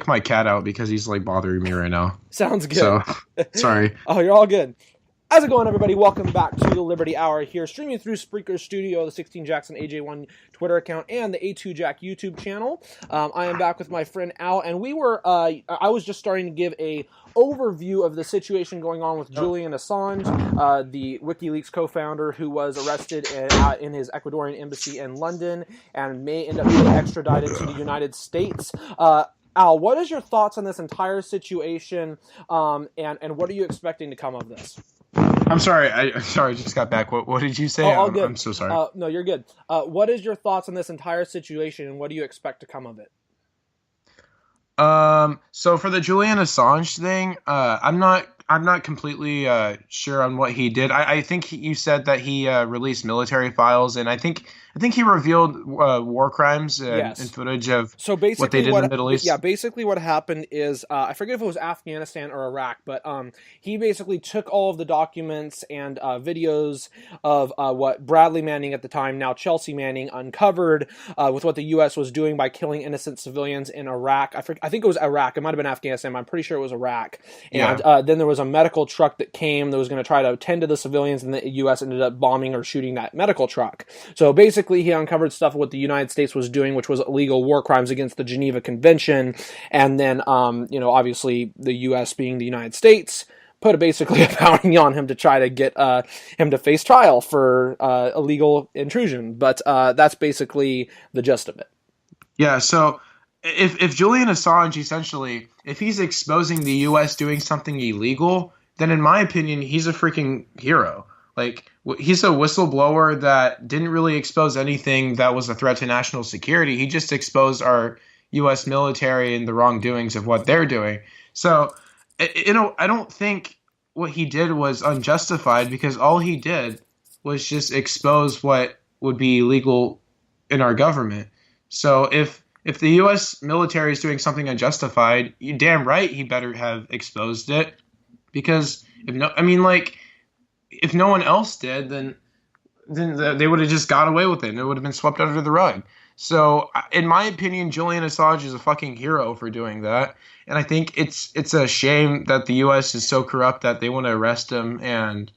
kick my cat out because he's like bothering me right now. Sounds good. So, sorry. Oh, you're all good. How's it going, everybody? Welcome back to the Liberty Hour here, streaming through Spreaker Studio, the 16 Jackson AJ1 Twitter account, and the A2 Jack YouTube channel. I am back with my friend Al, and I was just starting to give a overview of the situation going on with Julian Assange, the WikiLeaks co-founder who was arrested in his Ecuadorian embassy in London and may end up being extradited to the United States. Al, what is your thoughts on this entire situation, and what are you expecting to come of this? I'm sorry. I just got back. What did you say? I'm so sorry. No, you're good. What is your thoughts on this entire situation, and what do you expect to come of it? So for the Julian Assange thing, I'm not completely sure on what he did. I think you said that he released military files, and I think he revealed war crimes and footage of what they did in the Middle East. Yeah, basically what happened is, I forget if it was Afghanistan or Iraq, but he basically took all of the documents and videos of what Bradley Manning at the time, now Chelsea Manning, uncovered with what the U.S. was doing by killing innocent civilians in Iraq. I think it was Iraq. It might have been Afghanistan, but I'm pretty sure it was Iraq. And then there was a medical truck that came that was going to try to attend to the civilians, and the U.S. ended up bombing or shooting that medical truck. So basically, he uncovered stuff of what the United States was doing, which was illegal war crimes against the Geneva Convention, and then, obviously the U.S. being the United States put basically a bounty on him to try to get him to face trial for illegal intrusion. But that's basically the gist of it. Yeah. So if Julian Assange essentially, if he's exposing the U.S. doing something illegal, then in my opinion, he's a freaking hero. Like, he's a whistleblower that didn't really expose anything that was a threat to national security. He just exposed our U.S. military and the wrongdoings of what they're doing. So, I don't think what he did was unjustified, because all he did was just expose what would be illegal in our government. So if the U.S. military is doing something unjustified, you damn right he better have exposed it, because if no one else did, then they would have just got away with it, and it would have been swept under the rug. So, in my opinion, Julian Assange is a fucking hero for doing that, and I think it's a shame that the U.S. is so corrupt that they want to arrest him. And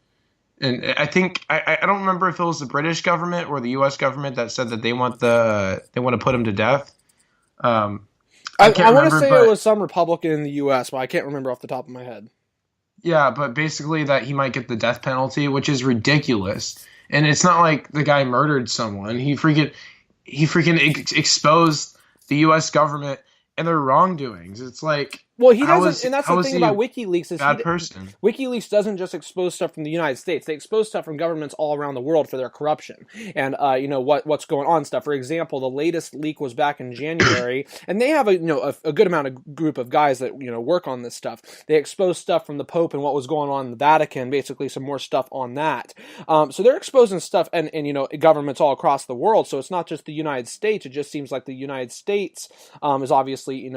I think I don't remember if it was the British government or the U.S. government that said that they want to put him to death. I want to say it was some Republican in the U.S., but I can't remember off the top of my head. Yeah, but basically that he might get the death penalty, which is ridiculous. And it's not like the guy murdered someone. He freaking exposed the U.S. government and their wrongdoings. It's like, well, he doesn't, and that's the thing about WikiLeaks is person. WikiLeaks doesn't just expose stuff from the United States; they expose stuff from governments all around the world for their corruption and what's going on stuff. For example, the latest leak was back in January, and they have a good amount of group of guys that work on this stuff. They exposed stuff from the Pope and what was going on in the Vatican, basically some more stuff on that. So they're exposing stuff and governments all across the world. So it's not just the United States. It just seems like the United States is obviously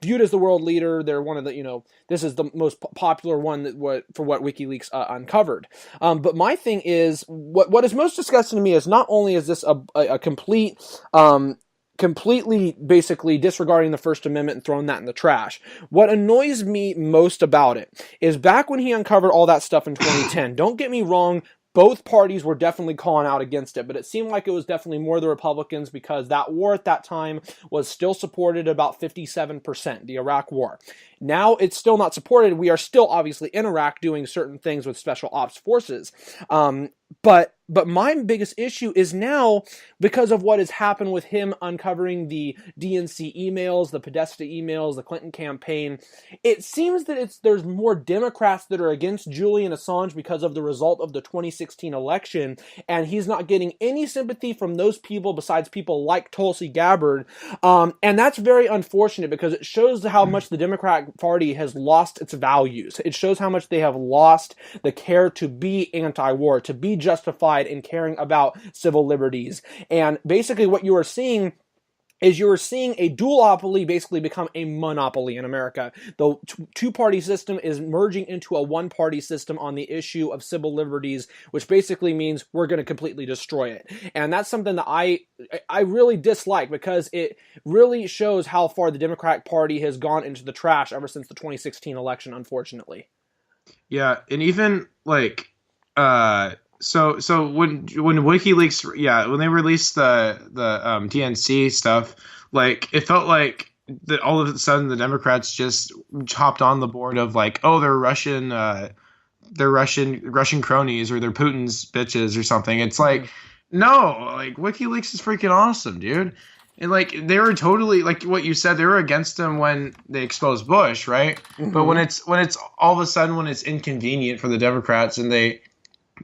viewed as the world leader. They're one of the, this is the most popular one for what WikiLeaks uncovered. But my thing is, what is most disgusting to me is not only is this a completely basically disregarding the First Amendment and throwing that in the trash. What annoys me most about it is back when he uncovered all that stuff in 2010, don't get me wrong, both parties were definitely calling out against it, but it seemed like it was definitely more the Republicans because that war at that time was still supported about 57%, the Iraq War. Now it's still not supported. We are still obviously in Iraq doing certain things with special ops forces. But my biggest issue is now, because of what has happened with him uncovering the DNC emails, the Podesta emails, the Clinton campaign, it seems that there's more Democrats that are against Julian Assange because of the result of the 2016 election, and he's not getting any sympathy from those people besides people like Tulsi Gabbard. And that's very unfortunate because it shows how much the Democratic Party has lost its values. It shows how much they have lost the care to be anti-war, to be justified in caring about civil liberties. And basically what you are seeing is you're seeing a duopoly basically become a monopoly in America. The two-party system is merging into a one-party system on the issue of civil liberties, which basically means we're going to completely destroy it. And that's something that I really dislike, because it really shows how far the Democratic Party has gone into the trash ever since the 2016 election, unfortunately. Yeah, and even like so when WikiLeaks, yeah, when they released the DNC stuff, like it felt like that all of a sudden the Democrats just hopped on the board of like, oh, they're Russian cronies, or they're Putin's bitches or something. It's like, no, like WikiLeaks is freaking awesome, dude. And like they were totally like what you said, they were against him when they exposed Bush, right? Mm-hmm. But when it's all of a sudden when it's inconvenient for the Democrats and they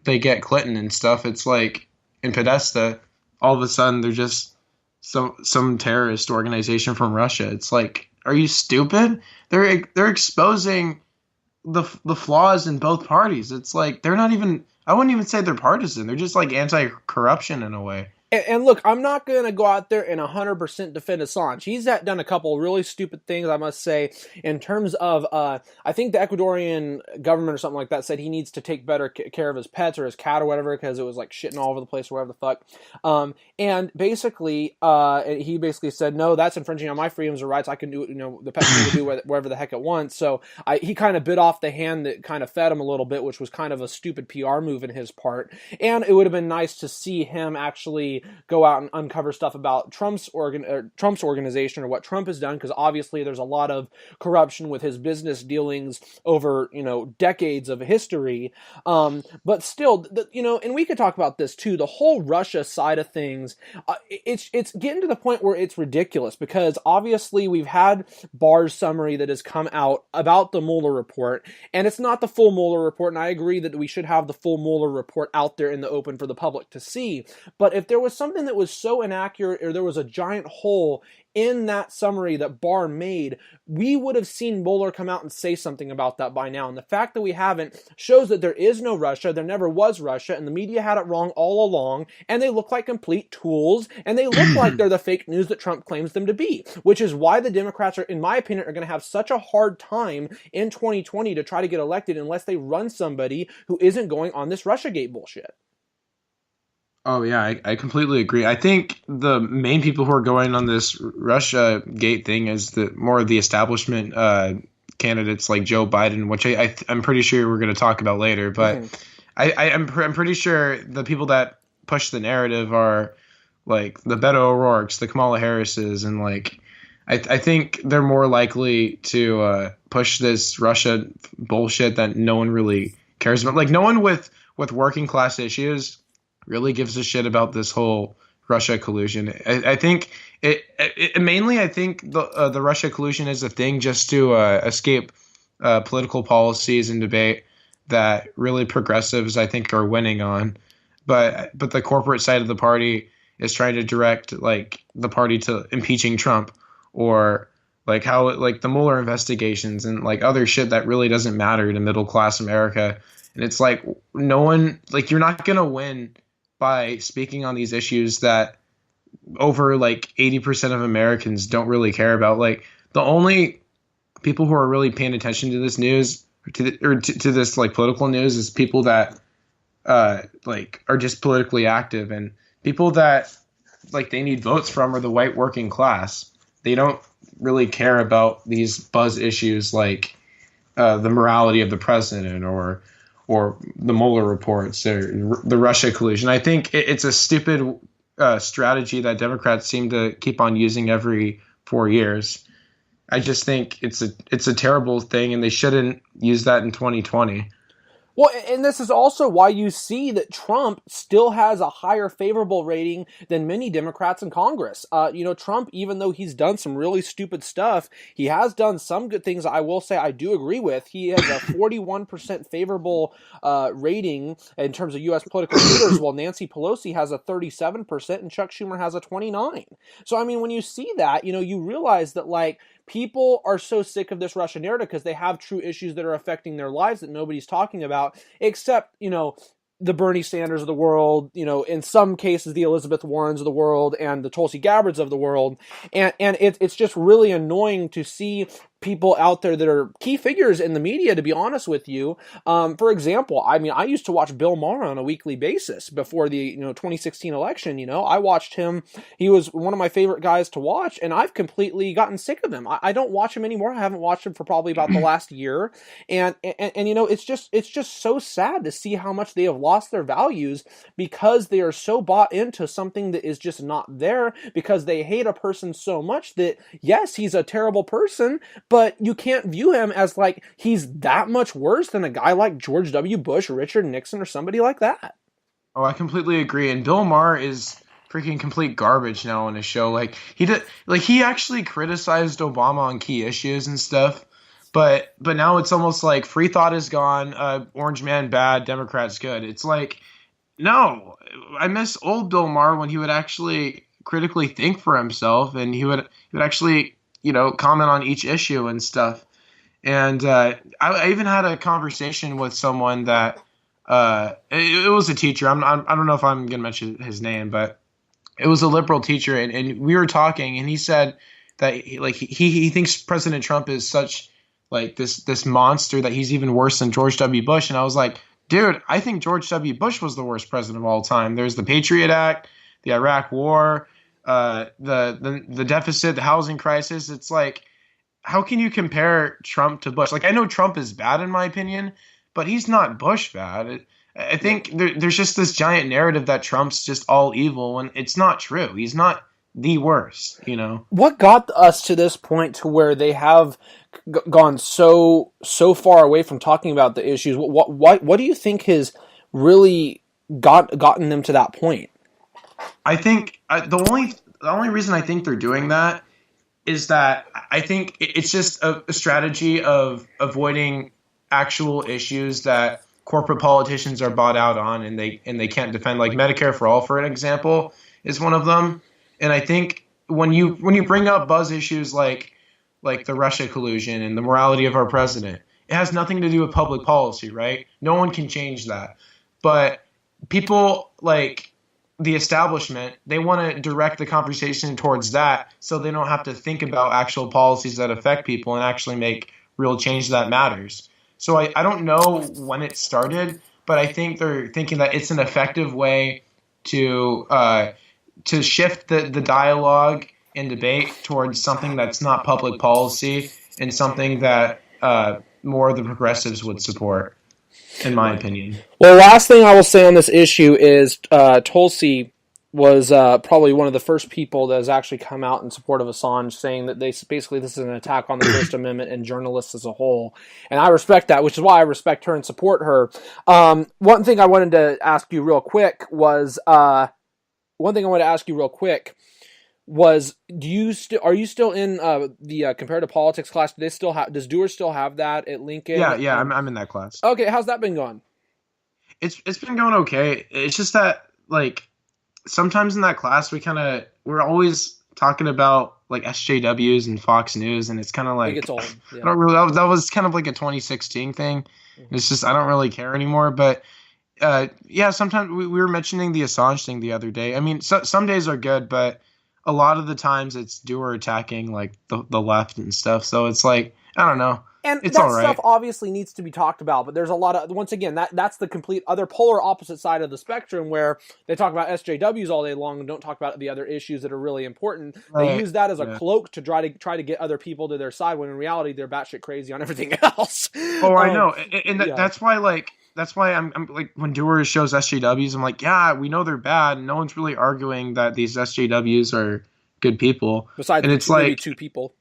get Clinton and stuff, it's like in Podesta, all of a sudden they're just some terrorist organization from Russia. It's like, are you stupid? They're exposing the flaws in both parties. It's like they're not even. I wouldn't even say they're partisan. They're just like anti-corruption in a way. And look, I'm not going to go out there and 100% defend Assange. He's done a couple of really stupid things, I must say, in terms of, I think the Ecuadorian government or something like that said he needs to take better care of his pets or his cat or whatever, because it was like shitting all over the place or whatever the fuck. And basically, he basically said, no, that's infringing on my freedoms or rights. I can do it, the pet can do whatever the heck it wants. So he kind of bit off the hand that kind of fed him a little bit, which was kind of a stupid PR move in his part. And it would have been nice to see him actually go out and uncover stuff about Trump's organization or what Trump has done, because obviously there's a lot of corruption with his business dealings over decades of history. But still, and we could talk about this too. The whole Russia side of things, it's getting to the point where it's ridiculous, because obviously we've had Barr's summary that has come out about the Mueller report, and it's not the full Mueller report. And I agree that we should have the full Mueller report out there in the open for the public to see. But if there was something that was so inaccurate, or there was a giant hole in that summary that Barr made, we would have seen Mueller come out and say something about that by now. And the fact that we haven't shows that there is no Russia, there never was Russia, and the media had it wrong all along, and they look like complete tools, and they look like they're the fake news that Trump claims them to be, which is why the Democrats are, in my opinion, are going to have such a hard time in 2020 to try to get elected unless they run somebody who isn't going on this Russiagate bullshit. Oh yeah, I completely agree. I think the main people who are going on this Russia Gate thing is more of the establishment candidates like Joe Biden, which I'm pretty sure we're going to talk about later. But I'm pretty sure the people that push the narrative are like the Beto O'Rourke's, the Kamala Harris's, and like I think they're more likely to push this Russia bullshit that no one really cares about. Like no one with working class issues really gives a shit about this whole Russia collusion. I think it mainly. I think the Russia collusion is a thing just to escape political policies and debate that really progressives, I think, are winning on. But the corporate side of the party is trying to direct like the party to impeaching Trump, or like how like the Mueller investigations and like other shit that really doesn't matter to middle class America. And it's like no one, like you're not gonna win by speaking on these issues that over like 80% of Americans don't really care about. Like the only people who are really paying attention to this news to this like political news is people that like are just politically active, and people that like they need votes from are the white working class. They don't really care about these buzz issues like the morality of the president or the Mueller reports or the Russia collusion. I think it's a stupid strategy that Democrats seem to keep on using every 4 years. I just think it's a terrible thing, and they shouldn't use that in 2020. Well, and this is also why you see that Trump still has a higher favorable rating than many Democrats in Congress. Trump, even though he's done some really stupid stuff, he has done some good things I will say I do agree with. He has a 41% favorable rating in terms of U.S. political leaders, while Nancy Pelosi has a 37% and Chuck Schumer has a 29%. So, I mean, when you see that, you realize that, like, people are so sick of this Russia narrative because they have true issues that are affecting their lives that nobody's talking about, except, the Bernie Sanders of the world, in some cases the Elizabeth Warrens of the world and the Tulsi Gabbards of the world, and it's just really annoying to see people out there that are key figures in the media, to be honest with you. For example, I mean, I used to watch Bill Maher on a weekly basis before the 2016 election. I watched him. He was one of my favorite guys to watch, and I've completely gotten sick of him. I don't watch him anymore. I haven't watched him for probably about the last year, and it's just so sad to see how much they have lost their values because they are so bought into something that is just not there, because they hate a person so much that, yes, he's a terrible person, but you can't view him as like he's that much worse than a guy like George W. Bush, Richard Nixon, or somebody like that. Oh, I completely agree. And Bill Maher is freaking complete garbage now on his show. He actually criticized Obama on key issues and stuff. But now it's almost like free thought is gone, orange man bad, Democrats good. It's like, no, I miss old Bill Maher when he would actually critically think for himself, and he would actually comment on each issue and stuff. And I even had a conversation with someone that it was a teacher. I don't know if I'm gonna mention his name, but it was a liberal teacher, and we were talking, and he said that he thinks President Trump is such like this monster that he's even worse than George W. Bush. And I was like, dude, I think George W. Bush was the worst president of all time. There's the Patriot Act, the Iraq War, the deficit, the housing crisis. It's like, how can you compare Trump to Bush? Like, I know Trump is bad in my opinion, but he's not Bush bad. I think there's just this giant narrative that Trump's just all evil, when it's not true. He's not the worst, What got us to this point to where they have gone so far away from talking about the issues? What do you think has really gotten them to that point? I think the only reason I think they're doing that is that I think it's just a strategy of avoiding actual issues that corporate politicians are bought out on, and they can't defend. Like Medicare for all, for an example, is one of them. And I think when you bring up buzz issues like the Russia collusion and the morality of our president, it has nothing to do with public policy, right? No one can change that. But people like the establishment, they want to direct the conversation towards that so they don't have to think about actual policies that affect people and actually make real change that matters. So I don't know when it started, but I think they're thinking that it's an effective way to shift the dialogue and debate towards something that's not public policy and something that more of the progressives would support, in my opinion. Well, last thing I will say on this issue is Tulsi was probably one of the first people that has actually come out in support of Assange, saying that this is an attack on the First Amendment and journalists as a whole. And I respect that, which is why I respect her and support her. One thing I wanted to ask you real quick was, are you still in the comparative politics class? Does Dewar still have that at Lincoln? Yeah, I'm in that class. Okay, how's that been going? It's been going okay. It's just that like sometimes in that class we're always talking about like SJWs and Fox News, and it's kind of like it gets old. Yeah. I don't really. That was kind of like a 2016 thing. Mm-hmm. It's just I don't really care anymore. But yeah, sometimes we were mentioning the Assange thing the other day. I mean, some days are good, but a lot of the times it's Dewar attacking like the left and stuff. So it's like, I don't know. And it's that all right. Stuff obviously needs to be talked about, but there's a lot of, once again, that's the complete other polar opposite side of the spectrum, where they talk about SJWs all day long and don't talk about the other issues that are really important. Right. They use that as a cloak to try to get other people to their side, when in reality they're batshit crazy on everything else. Oh, I know. And that's why I'm like, when Dewar shows SJWs, I'm like, yeah, we know they're bad. And no one's really arguing that these SJWs are good people. Besides, and it's maybe like two people.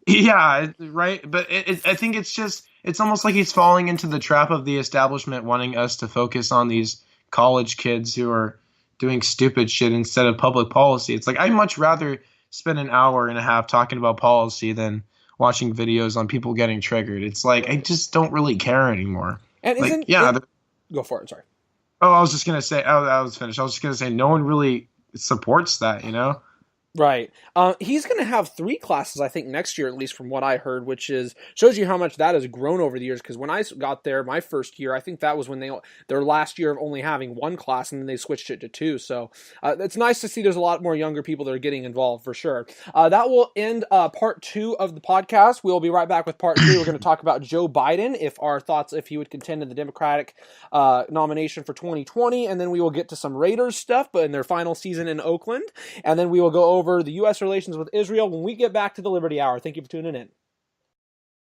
Yeah, right. But I think it's almost like he's falling into the trap of the establishment wanting us to focus on these college kids who are doing stupid shit instead of public policy. It's like, I'd much rather spend an hour and a half talking about policy than watching videos on people getting triggered. It's like, I just don't really care anymore. And like, go for it. Sorry. Oh, I was just gonna say. I was finished. I was just gonna say, no one really supports that. Right. He's going to have 3 classes, I think, next year, at least from what I heard, which is shows you how much that has grown over the years. Because when I got there, my first year, I think that was when their last year of only having 1 class, and then they switched it to 2. So it's nice to see there's a lot more younger people that are getting involved for sure. That will end part 2 of the podcast. We'll be right back with part 3. We're going to talk about Joe Biden, if he would contend in the Democratic nomination for 2020, and then we will get to some Raiders stuff, but in their final season in Oakland, and then we will go over the U.S. relations with Israel when we get back to the Liberty Hour. Thank you for tuning in.